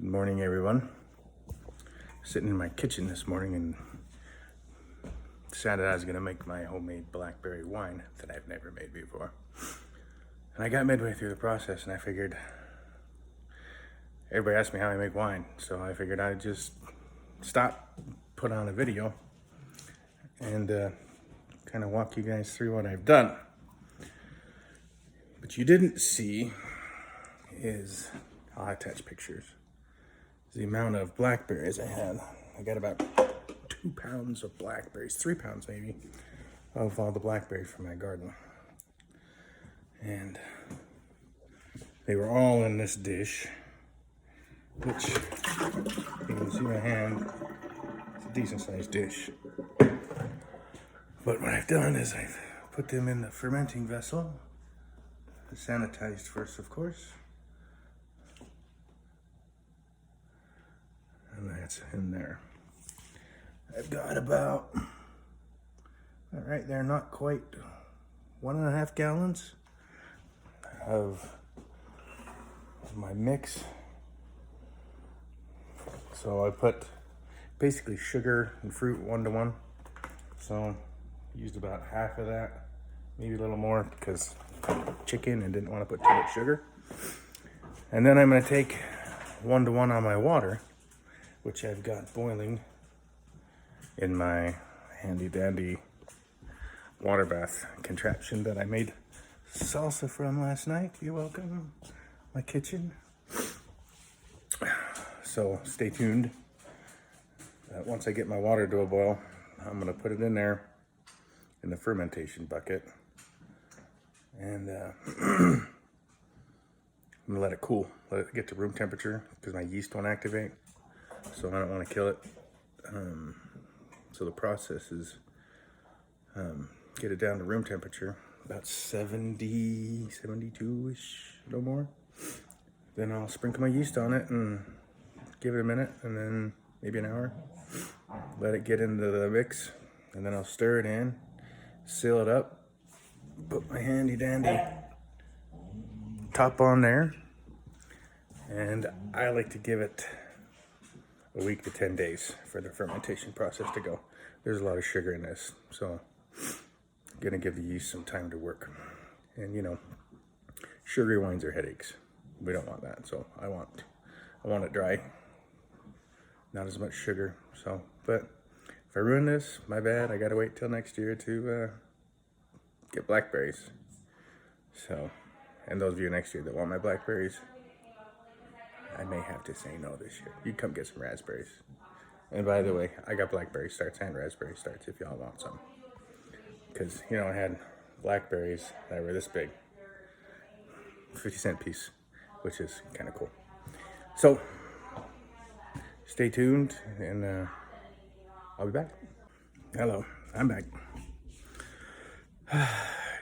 Good morning, everyone. Sitting in my kitchen this morning and decided I was gonna make my homemade blackberry wine that I've never made before. And I got midway through the process and I figured, everybody asked me how I make wine, so I figured I'd just stop, put on a video, and kind of walk you guys through what I've done. What you didn't see is, I'll attach pictures, the amount of blackberries I had. I got about 2 pounds of blackberries, 3 pounds maybe, of all the blackberries from my garden. And they were all in this dish, which you can see my hand, it's a decent sized dish. But what I've done is I've put them in the fermenting vessel, sanitized first, of course. And that's in there. I've got about, all right, they're not quite 1.5 gallons of my mix. So I put basically sugar and fruit 1-to-1. So used about half of that, maybe a little more because chicken and didn't want to put too much sugar. And then I'm going to take 1-to-1 on my water, which I've got boiling in my handy dandy water bath contraption that I made salsa from last night. You're welcome. My kitchen. So stay tuned. Once I get my water to a boil, I'm gonna put it in there in the fermentation bucket, and I'm gonna let it cool, let it get to room temperature because my yeast won't activate. So I don't want to kill it. So the process is get it down to room temperature, about 70, 72-ish, no more. Then I'll sprinkle my yeast on it and give it a minute, and then maybe an hour. Let it get into the mix, and then I'll stir it in, seal it up, put my handy dandy top on there, and I like to give it a week to 10 days for the fermentation process to go. There's a lot of sugar in this, so I'm gonna give the yeast some time to work. And you know, sugary wines are headaches. We don't want that, so I want it dry, not as much sugar. So, but if I ruin this, my bad. I gotta wait till next year to get blackberries. So, and those of you next year that want my blackberries, I may have to say no this year. You come get some raspberries. And by the way, I got blackberry starts and raspberry starts if y'all want some. Because, you know, I had blackberries that were this big. 50-cent piece, which is kind of cool. So, stay tuned, and I'll be back. Hello, I'm back.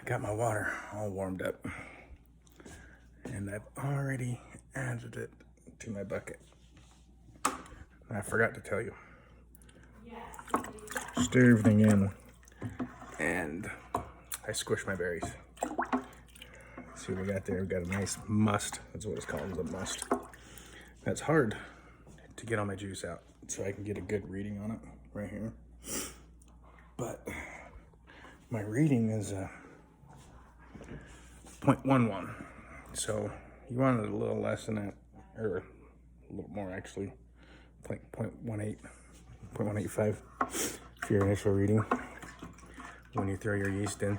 Got my water all warmed up. And I've already added it to my bucket. I forgot to tell you. Stir everything in, and I squish my berries. See what we got there? We got a nice must. That's what it's called, is a must. That's hard to get all my juice out, so I can get a good reading on it right here. But my reading is 0.11. So you want it a little less than that, or a little more actually, 0.18, 0.185 for your initial reading when you throw your yeast in.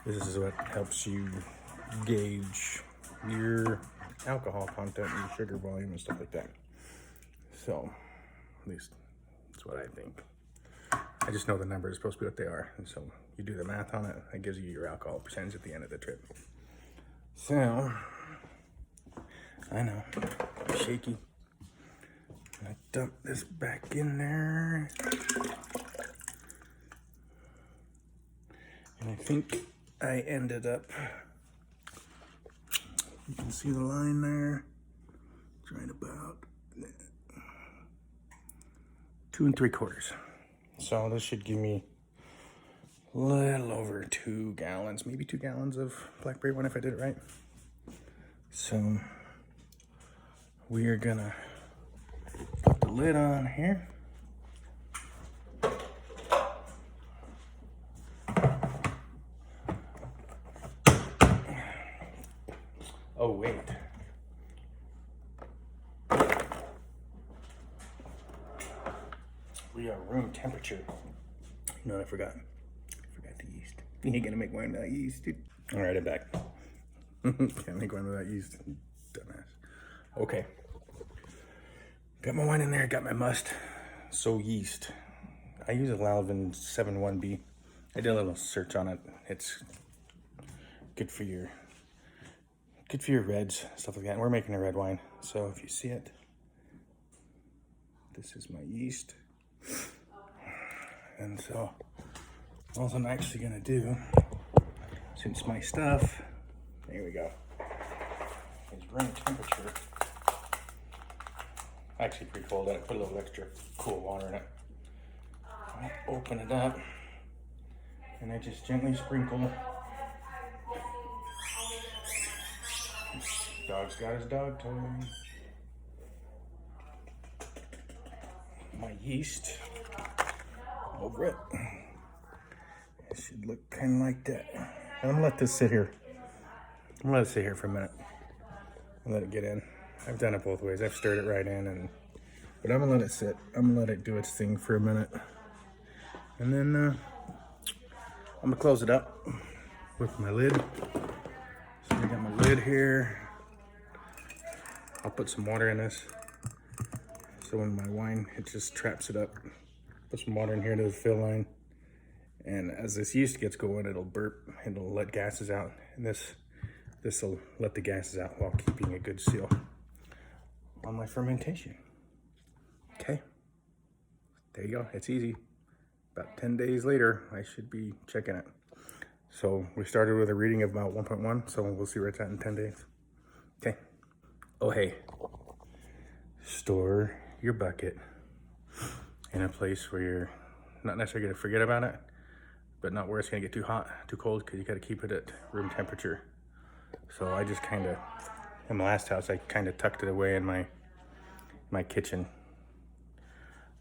This is what helps you gauge your alcohol content and your sugar volume and stuff like that. So, at least that's what I think. I just know the numbers are supposed to be what they are, and so you do the math on it, it gives you your alcohol percentage at the end of the trip. So, I know, shaky. I dump this back in there. And I think I ended up, you can see the line there. It's right about 2 3/4. So this should give me a little over 2 gallons, maybe 2 gallons of blackberry wine if I did it right. So we are gonna put the lid on here. Oh, wait. We are room temperature. No, I forgot. I forgot the yeast. You ain't gonna make wine without yeast, dude. All right, I'm back. Can't make wine without yeast, dumbass. Okay. Got my wine in there, got my must. So yeast. I use a Lalvin 7.1B. I did a little search on it. It's good for your reds, stuff like that. We're making a red wine, so if you see it, this is my yeast. And so all I'm actually gonna do, since my stuff, there we go, is room temperature. Actually pretty cold. I put a little extra cool water in it. I open it up and I just gently sprinkle. Dog's got his dog toy. My yeast over it. It should look kind of like that. And I'm gonna let this sit here. I'm gonna let it sit here for a minute and let it get in. I've done it both ways. I've stirred it right in, but I'm gonna let it sit. I'm gonna let it do its thing for a minute, and then I'm gonna close it up with my lid. So I got my lid here. I'll put some water in this, so when my wine, it just traps it up. Put some water in here to the fill line, and as this yeast gets going, it'll burp, it'll let gases out, and this will let the gases out while keeping a good seal on my fermentation. Okay, there you go. It's easy. About 10 days later, I should be checking it. So we started with a reading of about 1.1, so we'll see where it's at in 10 days. Okay. Oh, hey, store your bucket in a place where you're not necessarily gonna forget about it, but not where it's gonna get too hot, too cold, because you gotta keep it at room temperature. So I just kinda, in my last house, I kinda tucked it away in my kitchen.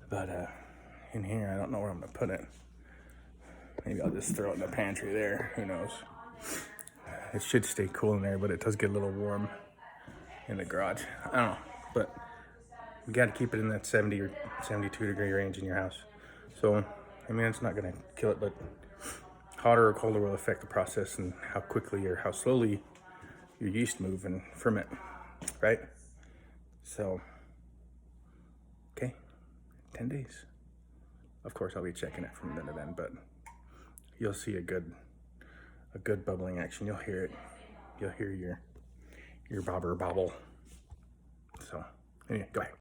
But in here, I don't know where I'm gonna put it. Maybe I'll just throw it in the pantry there, who knows. It should stay cool in there, but it does get a little warm in the garage. I don't know, but you gotta keep it in that 70 or 72 degree range in your house. So, I mean, it's not gonna kill it, but hotter or colder will affect the process and how quickly or how slowly your yeast move and ferment, right? So, okay, 10 days. Of course, I'll be checking it from then to then, but you'll see a good bubbling action. You'll hear it. You'll hear your bobber bobble. So, anyway, go ahead.